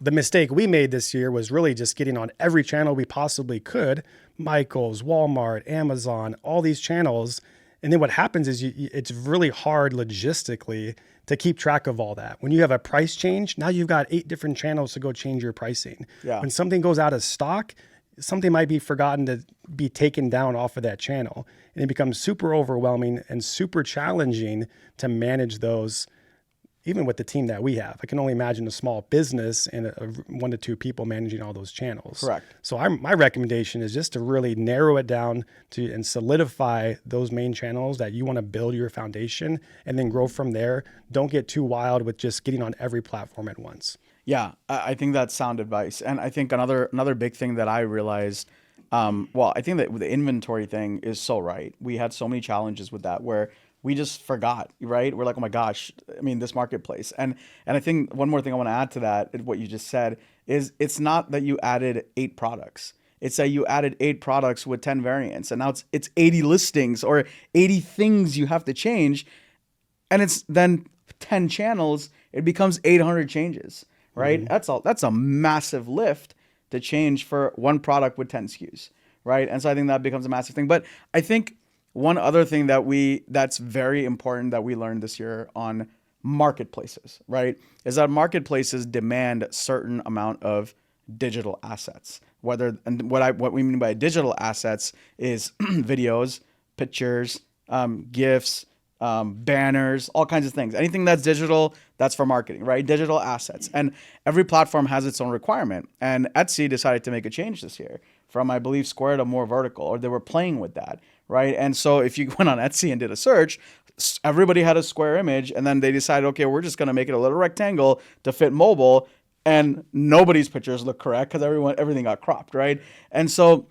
the mistake we made this year was really just getting on every channel we possibly could, Michael's, Walmart, Amazon, all these channels. And then what happens is it's really hard logistically to keep track of all that. When you have a price change, now you've got 8 different channels to go change your pricing. Yeah. When something goes out of stock, something might be forgotten to be taken down off of that channel. And it becomes super overwhelming and super challenging to manage those, even with the team that we have. I can only imagine a small business and 1 to 2 people managing all those channels. Correct. So my recommendation is just to really narrow it down and solidify those main channels that you want to build your foundation and then grow from there. Don't get too wild with just getting on every platform at once. Yeah, I think that's sound advice. And I think another big thing that I realized, I think that the inventory thing is so right. We had so many challenges with that where we just forgot, right? We're like, oh my gosh, I mean, this marketplace. And I think one more thing I want to add to that, what you just said, is it's not that you added 8 products. It's that you added 8 products with 10 variants. And now it's 80 listings or 80 things you have to change. And it's then 10 channels, it becomes 800 changes, right? Mm-hmm. That's a massive lift to change for one product with 10 SKUs, right? And so I think that becomes a massive thing. But I think one other thing that's very important that we learned this year on marketplaces, right, is that marketplaces demand a certain amount of digital assets. What we mean by digital assets is videos, pictures, GIFs, banners, all kinds of things. Anything that's digital, that's for marketing, right? Digital assets. And every platform has its own requirement. And Etsy decided to make a change this year from, I believe, square to more vertical, or they were playing with that, right? And so if you went on Etsy and did a search, everybody had a square image, and then they decided, okay, we're just going to make it a little rectangle to fit mobile, and nobody's pictures look correct because everything got cropped, right? And so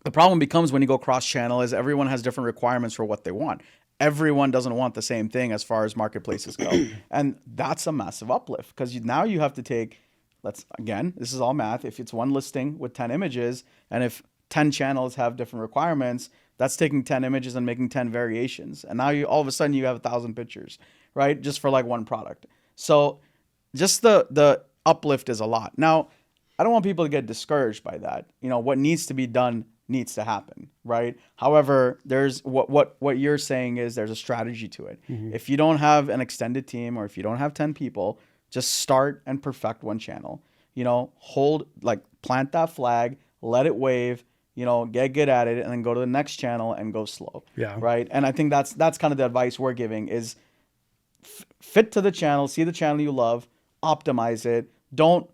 the problem becomes when you go cross-channel is everyone has different requirements for what they want. Everyone doesn't want the same thing as far as marketplaces go. And that's a massive uplift because now you have to take, this is all math. If it's one listing with 10 images, and if 10 channels have different requirements, that's taking 10 images and making 10 variations. And now all of a sudden you have 1,000 pictures, right? Just for like one product. So just the uplift is a lot. Now, I don't want people to get discouraged by that. What needs to be done needs to happen, right? However, there's what you're saying is there's a strategy to it. Mm-hmm. If you don't have an extended team or if you don't have 10 people, just start and perfect one channel. Plant that flag, let it wave, get good at it, and then go to the next channel and go slow. Yeah. Right. And I think that's kind of the advice we're giving is fit to the channel, see the channel you love, optimize it. Don't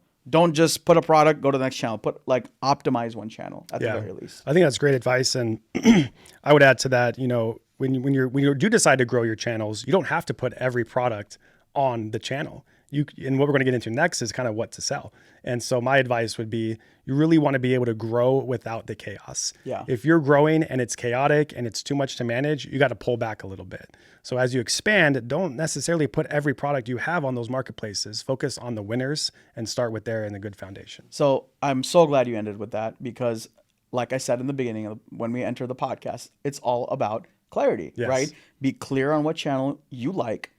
just put a product, go to the next channel. Optimize one channel at the very least. I think that's great advice. And I would add to that, when you do decide to grow your channels, you don't have to put every product on the channel. And what we're going to get into next is kind of what to sell. And so my advice would be you really want to be able to grow without the chaos. Yeah. If you're growing and it's chaotic and it's too much to manage, you got to pull back a little bit. So as you expand, don't necessarily put every product you have on those marketplaces. Focus on the winners and start with there and a good foundation. So I'm so glad you ended with that because like I said in the beginning, when we enter the podcast, it's all about clarity, right? Be clear on what channel you like.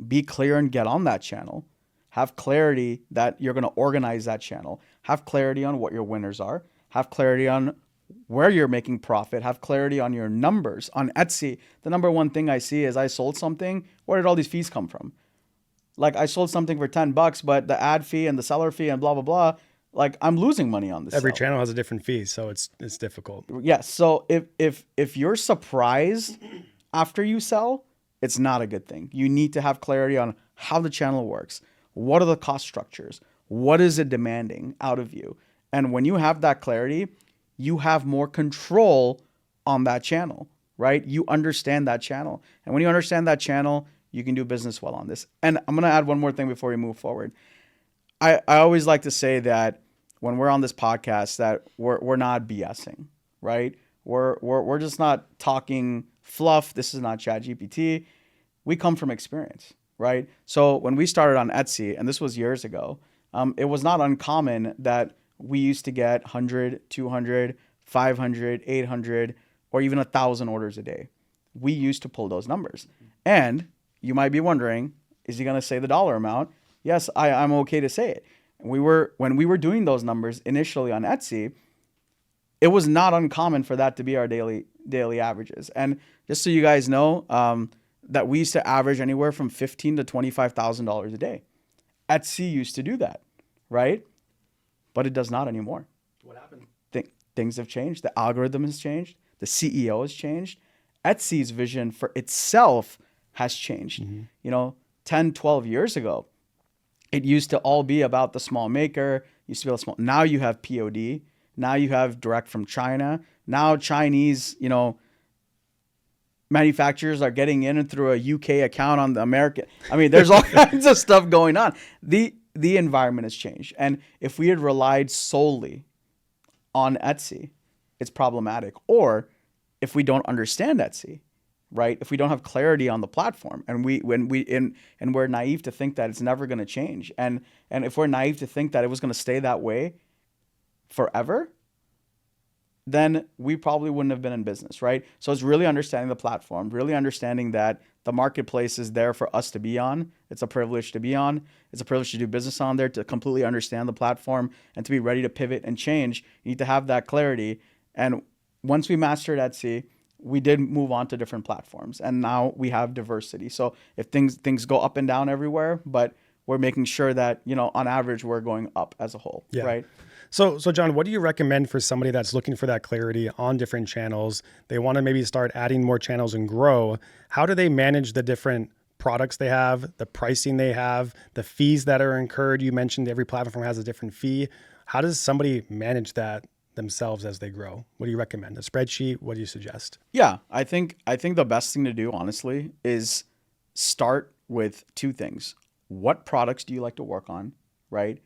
Be clear and get on that channel. Have clarity that you're going to organize that channel. Have clarity on what your winners are. Have clarity on where you're making profit. Have clarity on your numbers. On Etsy, the number one thing I see is I sold something. Where did all these fees come from? Like I sold something for $10, but the ad fee and the seller fee and blah, blah, blah. Like I'm losing money on this. Every channel has a different fee, so it's difficult. Yes. So if you're surprised after you sell, it's not a good thing. You need to have clarity on how the channel works. What are the cost structures? What is it demanding out of you? And when you have that clarity, you have more control on that channel, right? You understand that channel. And when you understand that channel, you can do business well on this. And I'm going to add one more thing before we move forward. I always like to say that when we're on this podcast that we're not BSing, right? We're just not talking fluff. This is not ChatGPT. We come from experience. Right. So when we started on Etsy, and this was years ago, it was not uncommon that we used to get 100, 200, 500, 800, or even 1,000 orders a day. We used to pull those numbers. And you might be wondering, is he going to say the dollar amount? Yes, I'm okay to say it. And when we were doing those numbers initially on Etsy, it was not uncommon for that to be our daily averages. And just so you guys know, that we used to average anywhere from $15,000 to $25,000 a day. Etsy used to do that, right? But it does not anymore. What happened? Things have changed. The algorithm has changed. The CEO has changed. Etsy's vision for itself has changed. 10, 12 years ago, it used to all be about the small maker. Used to be a small. Now you have POD. Now you have direct from China. Now Chinese, manufacturers are getting in through a UK account on the American. I mean, there's all kinds of stuff going on. The environment has changed. And if we had relied solely on Etsy, it's problematic. Or if we don't understand Etsy, right? If we don't have clarity on the platform and we're naive to think that it's never going to change. And if we're naive to think that it was going to stay that way forever, then we probably wouldn't have been in business, right? So it's really understanding the platform, really understanding that the marketplace is there for us to be on. It's a privilege to be on. It's a privilege to do business on there, to completely understand the platform and to be ready to pivot and change. You need to have that clarity. And once we mastered Etsy, we did move on to different platforms, and now we have diversity. So if things go up and down everywhere, but we're making sure that, on average, we're going up as a whole, right? So John, what do you recommend for somebody that's looking for that clarity on different channels? They want to maybe start adding more channels and grow. How do they manage the different products they have, the pricing they have, the fees that are incurred? You mentioned every platform has a different fee. How does somebody manage that themselves as they grow? What do you recommend? A spreadsheet? What do you suggest? Yeah, I think the best thing to do, honestly, is start with two things. What products do you like to work on, right?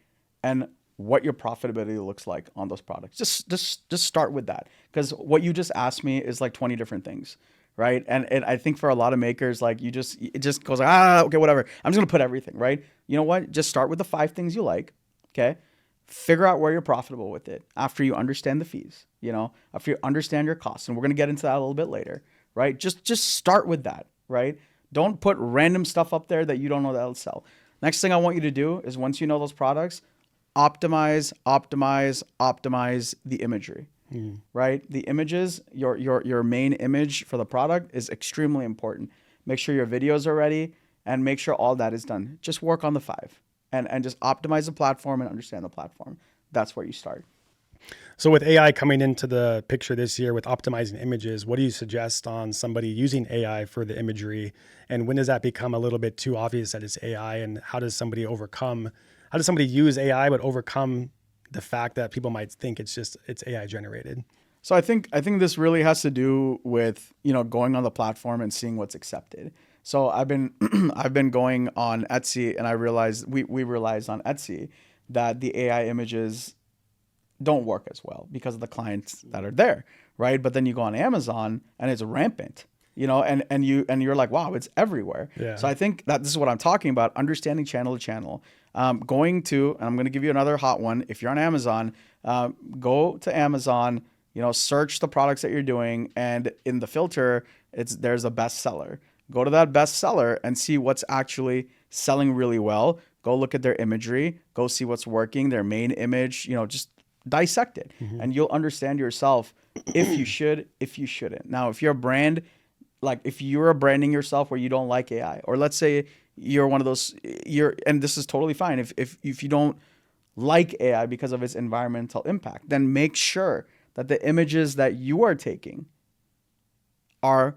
And what your profitability looks like on those products. Just start with that, because what you just asked me is like 20 different things, right? And I think for a lot of makers, like it just goes like, okay, whatever. I'm just gonna put everything, right? You know what? Just start with the 5 things you like, okay? Figure out where you're profitable with it after you understand the fees, after you understand your costs. And we're going to get into that a little bit later, right? Just start with that, right? Don't put random stuff up there that you don't know that'll sell. Next thing I want you to do is, once you know those products, optimize the imagery, right? The images, your main image for the product is extremely important. Make sure your videos are ready and make sure all that is done. Just work on the 5. And just optimize the platform and understand the platform. That's where you start. So with AI coming into the picture this year with optimizing images, what do you suggest on somebody using AI for the imagery? And when does that become a little bit too obvious that it's AI? And how does somebody use AI but overcome the fact that people might think it's AI generated? So I think this really has to do with, going on the platform and seeing what's accepted. So I've been going on Etsy, and I realized we realized on Etsy that the AI images don't work as well because of the clients that are there, right? But then you go on Amazon and it's rampant, and you're like, wow, it's everywhere. Yeah. So I think that this is what I'm talking about: understanding channel to channel. And I'm going to give you another hot one. If you're on Amazon, go to Amazon. Search the products that you're doing, and in the filter, there's a bestseller. Go to that bestseller and see what's actually selling really well. Go look at their imagery. Go see what's working, their main image. Just dissect it, and you'll understand yourself if you should, if you shouldn't. Now, if you're a brand, like if you're branding yourself where you don't like AI, or let's say you're one of those, and this is totally fine. If you don't like AI because of its environmental impact, then make sure that the images that you are taking are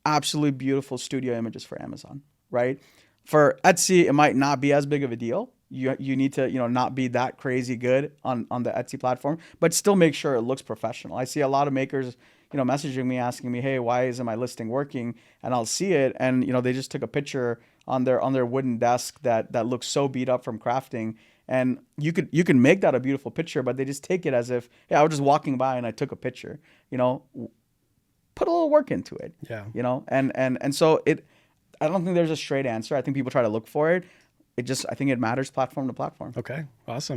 absolutely beautiful studio images for Amazon, right? For Etsy, it might not be as big of a deal. You need to, not be that crazy good on the Etsy platform, but still make sure it looks professional. I see a lot of makers, messaging me, asking me, hey, why isn't my listing working? And I'll see it, and they just took a picture on their wooden desk that looks so beat up from crafting. And you can make that a beautiful picture, but they just take it as if, hey, I was just walking by and I took a picture. Put a little work into it. Yeah. And so I don't think there's a straight answer. I think people try to look for it. I think it matters platform to platform. Okay. Awesome.